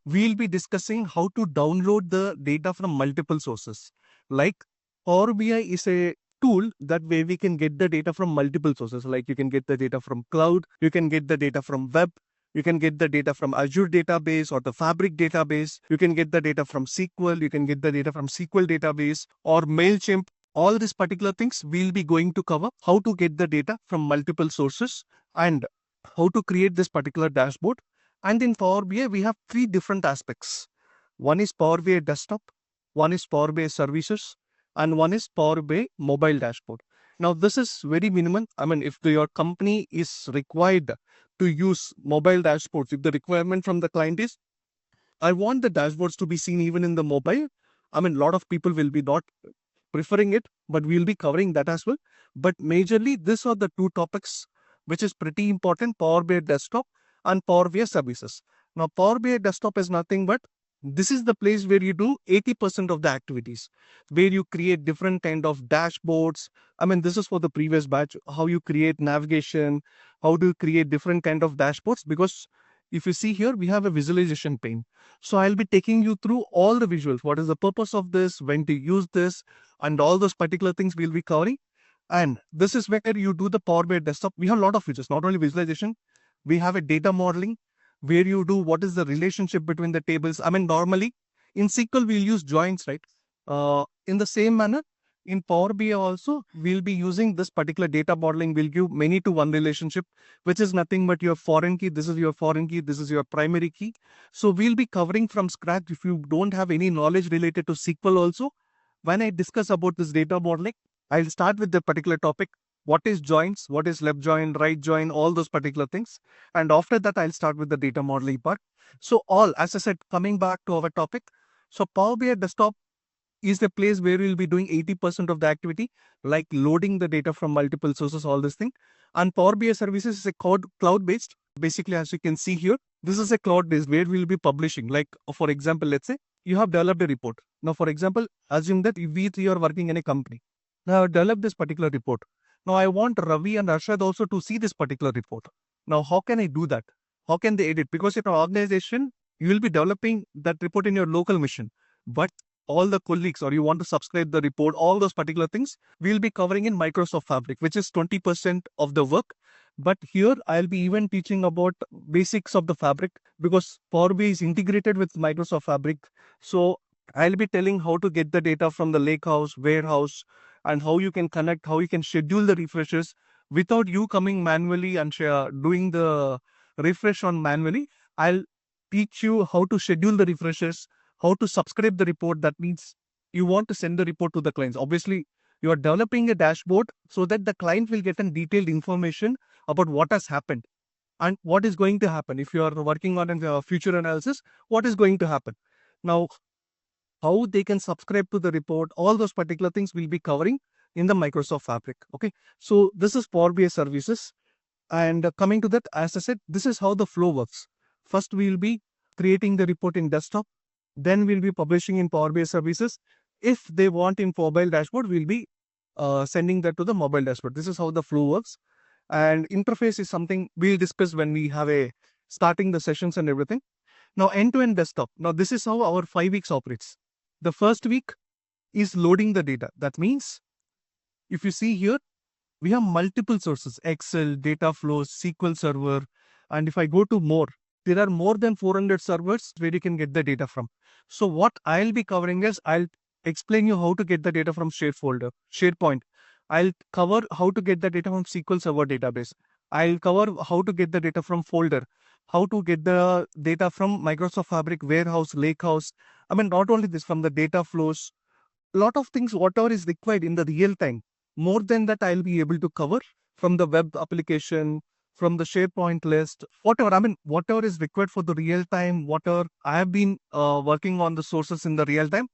we'll be discussing how to download the data from multiple sources. Like Power BI is a tool that way we can get the data from multiple sources. Like you can get the data from cloud, you can get the data from web, you can get the data from Azure database or the Fabric database. You can get the data from SQL. You can get the data from SQL database or MailChimp. All these particular things we'll be going to cover how to get the data from multiple sources and how to create this particular dashboard. And in Power BI, we have three different aspects. One is Power BI desktop, one is Power BI services, and one is Power BI mobile dashboard. Now, this is very minimum. I mean, if your company is required to use mobile dashboards, if the requirement from the client is, I want the dashboards to be seen even in the mobile. I mean, a lot of people will be not preferring it, but we'll be covering that as well. But majorly, these are the two topics which is pretty important: Power BI desktop and Power BI services. Now, Power BI desktop is nothing but this is the place where you do 80% of the activities, where you create different kind of dashboards. I mean, this is for the previous batch, how you create navigation, how do you create different kind of dashboards, because if you see here, we have a visualization pane. So I'll be taking you through all the visuals. What is the purpose of this, when to use this, and all those particular things we'll be covering. And this is where you do the Power BI desktop. We have a lot of features, not only visualization. We have a data modeling where you do what is the relationship between the tables. I mean, normally in SQL, we'll use joins, right? In the same manner, in Power BI also, we'll be using this particular data modeling. We'll give many to one relationship, which is nothing but your foreign key. This is your foreign key. This is your primary key. So we'll be covering from scratch. If you don't have any knowledge related to SQL also, when I discuss about this data modeling, I'll start with the particular topic. What is joins? What is left join, right join, all those particular things. And after that, I'll start with the data modeling part. So all, as I said, coming back to our topic. So Power BI desktop is the place where we'll be doing 80% of the activity, like loading the data from multiple sources, all this thing. And Power BI services is a cloud-based. Basically, as you can see here, this is a cloud-based where we'll be publishing. Like, for example, let's say you have developed a report. Now, for example, assume that we three are working in a company. Now, I've developed this particular report. Now, I want Ravi and Arshad also to see this particular report. Now, how can I do that? How can they edit? Because in an organization, you will be developing that report in your local mission. But all the colleagues, or you want to subscribe the report, all those particular things, we'll be covering in Microsoft Fabric, which is 20% of the work. But here, I'll be even teaching about basics of the Fabric because Power BI is integrated with Microsoft Fabric. So I'll be telling how to get the data from the lakehouse, warehouse, and how you can connect, how you can schedule the refreshes without you coming manually and doing the refresh on manually. I'll teach you how to schedule the refreshes, how to subscribe the report. That means you want to send the report to the clients. Obviously, you are developing a dashboard so that the client will get a detailed information about what has happened and what is going to happen. If you are working on a future analysis, what is going to happen? Now, how they can subscribe to the report, all those particular things we'll be covering in the Microsoft Fabric. Okay, so this is Power BI services. And coming to that, as I said, this is how the flow works. First, we'll be creating the report in desktop. Then we'll be publishing in Power BI services. If they want in mobile dashboard, we'll be sending that to the mobile dashboard. This is how the flow works. And interface is something we'll discuss when we have a starting the sessions and everything. Now, end-to-end desktop. Now, this is how our 5 weeks operates. The first week is loading the data. That means, if you see here, we have multiple sources: Excel, data flows, SQL Server. And if I go to more, there are more than 400 servers where you can get the data from. So what I'll be covering is, I'll explain you how to get the data from SharePoint. I'll cover how to get the data from SQL Server database. I'll cover how to get the data from folder, how to get the data from Microsoft Fabric, warehouse, lakehouse. I mean, not only this, from the data flows, a lot of things, whatever is required in the real time. More than that, I'll be able to cover from the web application, from the SharePoint list, whatever. I mean, whatever is required for the real time, whatever I have been working on the sources in the real time,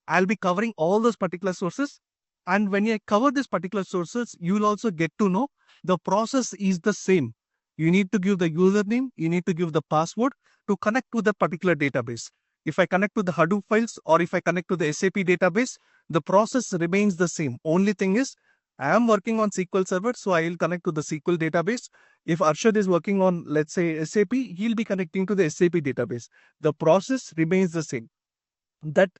I'll be covering all those particular sources. And when I cover these particular sources, you will also get to know the process is the same. You need to give the username, you need to give the password to connect to the particular database. If I connect to the Hadoop files or if I connect to the SAP database, the process remains the same. Only thing is, I am working on SQL Server, so I will connect to the SQL database. If Arshad is working on, let's say, SAP, he'll be connecting to the SAP database. The process remains the same. That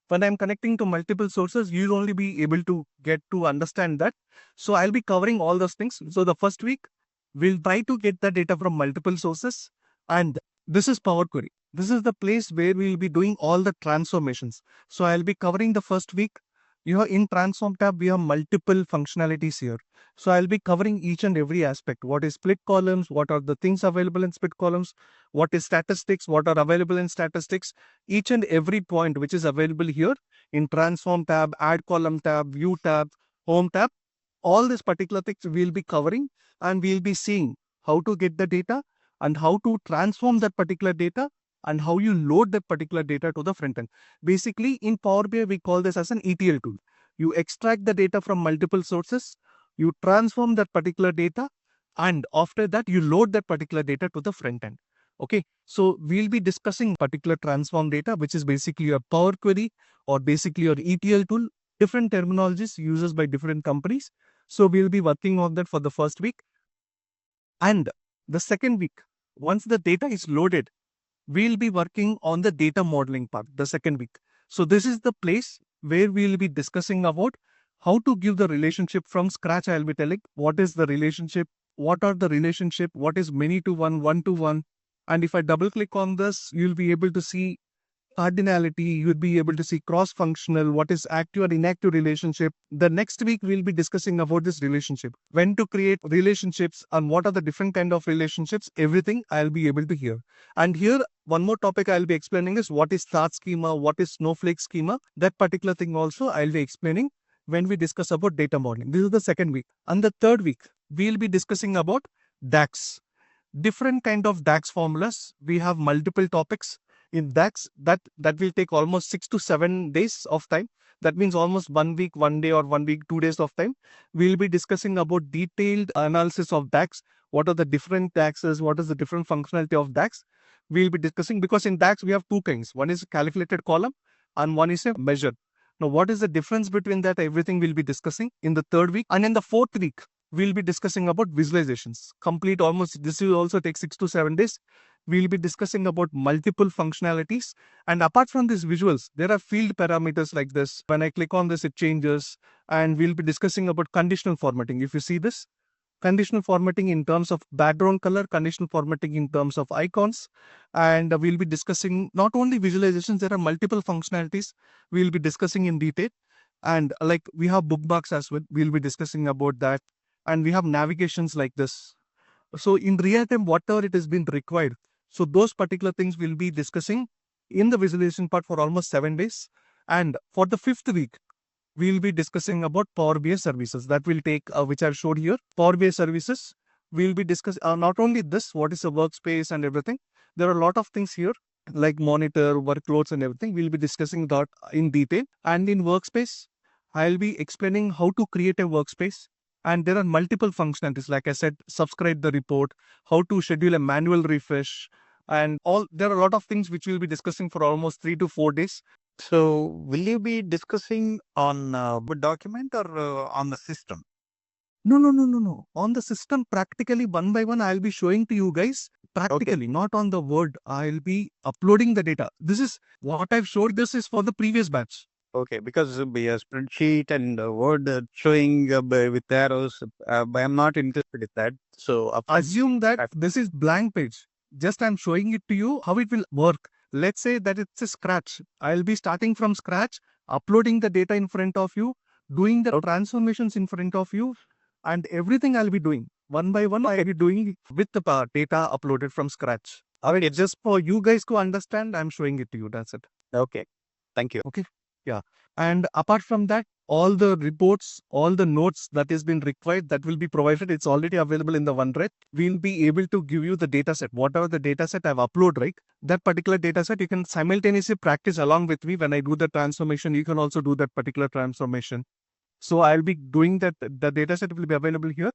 when I'm connecting to multiple sources, you'll only be able to get to understand that. So I'll be covering all those things. So the first week, we'll try to get the data from multiple sources. And this is Power Query. This is the place where we'll be doing all the transformations. So I'll be covering the first week. You have in Transform tab, we have multiple functionalities here. So I'll be covering each and every aspect. What is split columns? What are the things available in split columns? What is statistics? What are available in statistics? Each and every point which is available here in Transform tab, Add Column tab, View tab, Home tab, all these particular things we'll be covering, and we'll be seeing how to get the data and how to transform that particular data and how you load that particular data to the front end. Basically, in Power BI, we call this as an ETL tool. You extract the data from multiple sources, you transform that particular data, and after that, you load that particular data to the front end. Okay, so we'll be discussing particular transform data, which is basically your Power Query or basically your ETL tool, different terminologies uses by different companies. So we'll be working on that for the first week. And the second week, once the data is loaded, we'll be working on the data modeling part, the second week. So this is the place where we'll be discussing about how to give the relationship from scratch. I'll be telling what is the relationship, what are the relationship, what is many to one to one. And if I double click on this, you'll be able to see cardinality, you'd be able to see cross-functional, what is active or inactive relationship. The next week, we'll be discussing about this relationship, when to create relationships and what are the different kind of relationships, everything I'll be able to hear. And here, one more topic I'll be explaining is what is star schema, what is snowflake schema. That particular thing also I'll be explaining when we discuss about data modeling. This is the second week. And the third week, we'll be discussing about DAX. Different kind of DAX formulas. We have multiple topics in DAX that will take almost 6 to 7 days of time. That means almost 1 week, 1 day, or 1 week, 2 days of time. We'll be discussing about detailed analysis of DAX. What are the different DAXs? What is the different functionality of DAX? We'll be discussing, because in DAX we have two kinds. One is calculated column and one is a measure. Now, what is the difference between that? Everything we'll be discussing in the third week. And in the fourth week, we'll be discussing about visualizations. Complete almost, this will also take 6 to 7 days. We'll be discussing about multiple functionalities. And apart from these visuals, there are field parameters like this. When I click on this, it changes. And we'll be discussing about conditional formatting. If you see this, conditional formatting in terms of background color, conditional formatting in terms of icons. And we'll be discussing not only visualizations, there are multiple functionalities we'll be discussing in detail. And like we have bookmarks as well, we'll be discussing about that. And we have navigations like this. So in real time, whatever it has been required. So those particular things we'll be discussing in the visualization part for almost 7 days. And for the fifth week, we'll be discussing about Power BI services. That will take, which I've showed here, Power BI services. We'll be discussing not only this, what is a workspace and everything. There are a lot of things here like monitor, workloads and everything. We'll be discussing that in detail. And in workspace, I'll be explaining how to create a workspace. And there are multiple functionalities. Like I said, subscribe the report, how to schedule a manual refresh, and all. There are a lot of things which we'll be discussing for almost 3 to 4 days. So, will you be discussing on Word document or on the system? No. On the system, practically one by one, I'll be showing to you guys practically, not on the Word. I'll be uploading the data. This is what I've showed. This is for the previous batch. Okay, because be a spreadsheet and Word showing with arrows, I'm not interested in that. So, Assume that this is blank page. Just I'm showing it to you how it will work. Let's say that it's a scratch. I'll be starting from scratch, uploading the data in front of you, doing the transformations in front of you, and everything I'll be doing. One by one, I'll be doing with the data uploaded from scratch. Alright, It's just for you guys to understand, I'm showing it to you. That's it. okay. Thank you. Okay. Yeah. And apart from that, all the reports, all the notes that has been required, that will be provided. It's already available in the OneDrive. We'll be able to give you the data set. Whatever the data set I've uploaded, right? That particular data set, you can simultaneously practice along with me. When I do the transformation, you can also do that particular transformation. So I'll be doing that. The data set will be available here.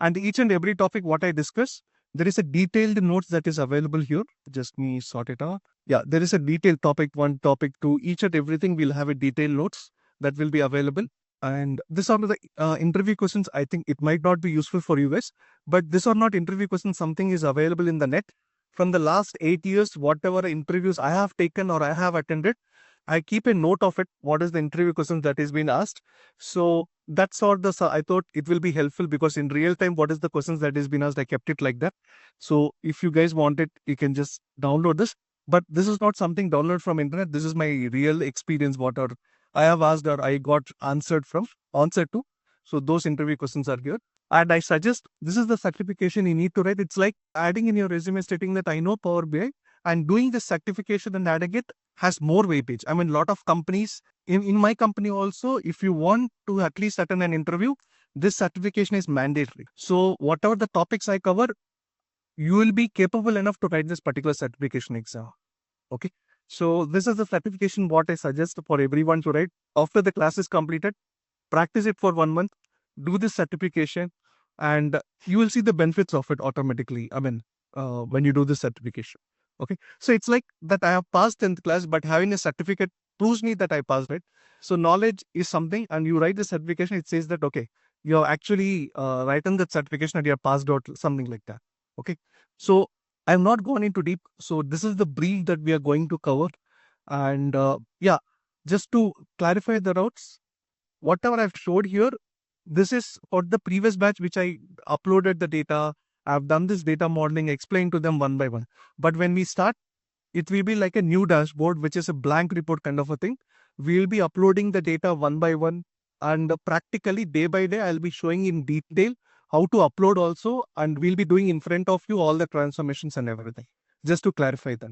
And each and every topic, what I discuss, there is a detailed notes that is available here. Just me sort it out. Yeah, there is a detailed topic 1, topic 2. Each and everything will have a detailed notes that will be available. And these are the interview questions. I think it might not be useful for you guys, but these are not interview questions. Something is available in the net from the last 8 years. Whatever interviews I have taken or I have attended, I keep a note of it. What is the interview questions that is being asked? So that's all the. I thought it will be helpful because in real time, what is the questions that is being asked? I kept it like that. So if you guys want it, you can just download this. But this is not something download from internet. This is my real experience. What are I have asked or I got answered to. So those interview questions are here. And I suggest this is the certification you need to write. It's like adding in your resume stating that I know Power BI, and doing the certification and adding it has more weightage. I mean, a lot of companies, in my company also, if you want to at least attend an interview, this certification is mandatory. So whatever the topics I cover, you will be capable enough to write this particular certification exam. Okay. So this is the certification what I suggest for everyone to write. After the class is completed, practice it for 1 month, do this certification, and you will see the benefits of it automatically. I mean, when you do this certification. Okay. So it's like that I have passed 10th class, but having a certificate proves me that I passed it. So knowledge is something, and you write the certification, it says that, okay, you have actually written that certification and you have passed out, something like that. Okay. So I'm not going into deep. So this is the brief that we are going to cover. And yeah, just to clarify the routes, whatever I've showed here, this is for the previous batch, which I uploaded the data. I've done this data modeling, explained to them one by one. But when we start, it will be like a new dashboard, which is a blank report kind of a thing. We'll be uploading the data one by one. And practically day by day, I'll be showing in detail how to upload also. And we'll be doing in front of you all the transformations and everything. Just to clarify that.